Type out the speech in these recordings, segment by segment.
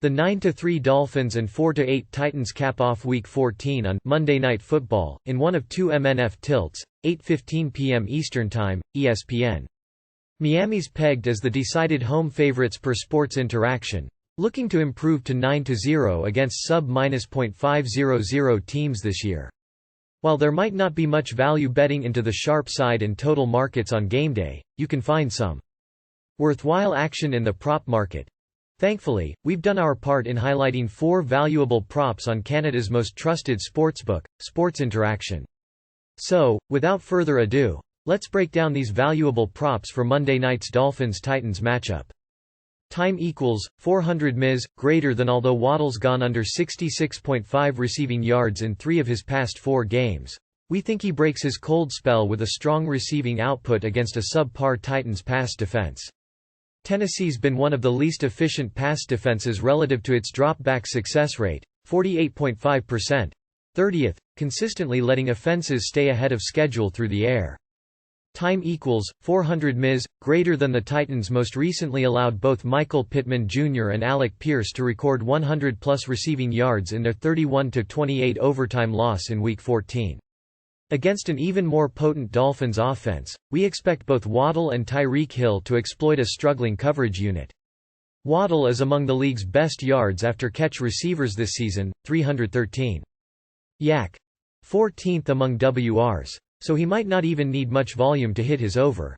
The 9-3 Dolphins and 4-8 Titans cap off Week 14 on Monday Night Football, in one of two MNF tilts, 8:15 p.m. Eastern Time, ESPN. Miami's pegged as the decided home favorites per Sports Interaction, looking to improve to 9-0 against sub-.500 teams this year. While there might not be much value betting into the sharp side and total markets on game day, you can find some worthwhile action in the prop market. Thankfully, we've done our part in highlighting 4 valuable props on Canada's most trusted sportsbook, Sports Interaction. So, without further ado, let's break down these valuable props for Monday night's Dolphins-Titans matchup. Time equals 400 ms greater than. Although Waddle's gone under 66.5 receiving yards in 3 of his past 4 games, we think he breaks his cold spell with a strong receiving output against a subpar Titans pass defense. Tennessee's been one of the least efficient pass defenses relative to its dropback success rate, 48.5%, 30th, consistently letting offenses stay ahead of schedule through the air. Time equals 400 ms greater than. The Titans most recently allowed both Michael Pittman Jr. and Alec Pierce to record 100+ receiving yards in their 31-28 overtime loss in Week 14. Against an even more potent Dolphins offense, we expect both Waddle and Tyreek Hill to exploit a struggling coverage unit. Waddle is among the league's best yards after catch receivers this season, 313. Yak. 14th among WRs, so he might not even need much volume to hit his over.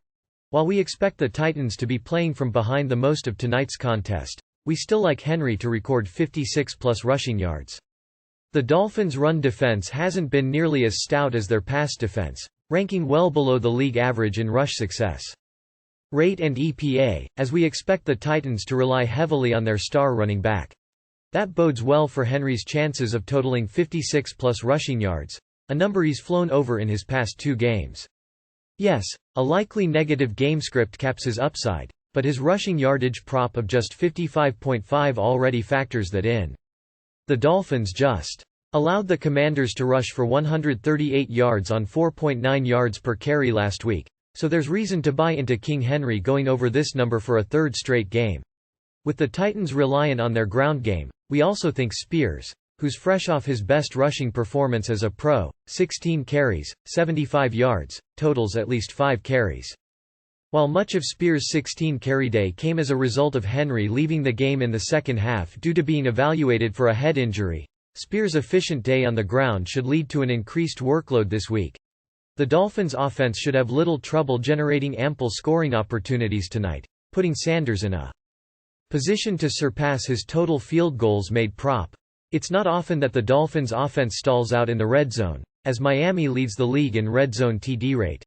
While we expect the Titans to be playing from behind the most of tonight's contest, we still like Henry to record 56+ rushing yards. The Dolphins' run defense hasn't been nearly as stout as their pass defense, ranking well below the league average in rush success rate and EPA, as we expect the Titans to rely heavily on their star running back. That bodes well for Henry's chances of totaling 56+ rushing yards, a number he's flown over in his past 2 games. Yes, a likely negative game script caps his upside, but his rushing yardage prop of just 55.5 already factors that in. The Dolphins just allowed the Commanders to rush for 138 yards on 4.9 yards per carry last week, so there's reason to buy into King Henry going over this number for a 3rd straight game. With the Titans reliant on their ground game, we also think Spears, who's fresh off his best rushing performance as a pro, 16 carries, 75 yards, totals at least 5 carries. While much of Spears' 16-carry day came as a result of Henry leaving the game in the second half due to being evaluated for a head injury, Spears' efficient day on the ground should lead to an increased workload this week. The Dolphins' offense should have little trouble generating ample scoring opportunities tonight, putting Sanders in a position to surpass his total field goals made prop. It's not often that the Dolphins' offense stalls out in the red zone, as Miami leads the league in red zone TD rate.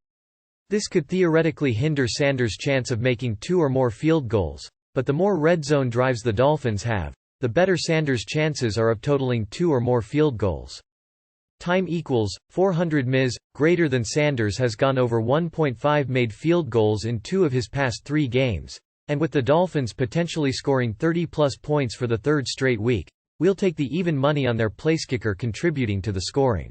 This could theoretically hinder Sanders' chance of making 2 or more field goals, but the more red zone drives the Dolphins have, the better Sanders' chances are of totaling 2 or more field goals. Time equals 400 ms greater than. Sanders has gone over 1.5 made field goals in 2 of his past 3 games, and with the Dolphins potentially scoring 30+ points for the 3rd straight week, we'll take the even money on their placekicker contributing to the scoring.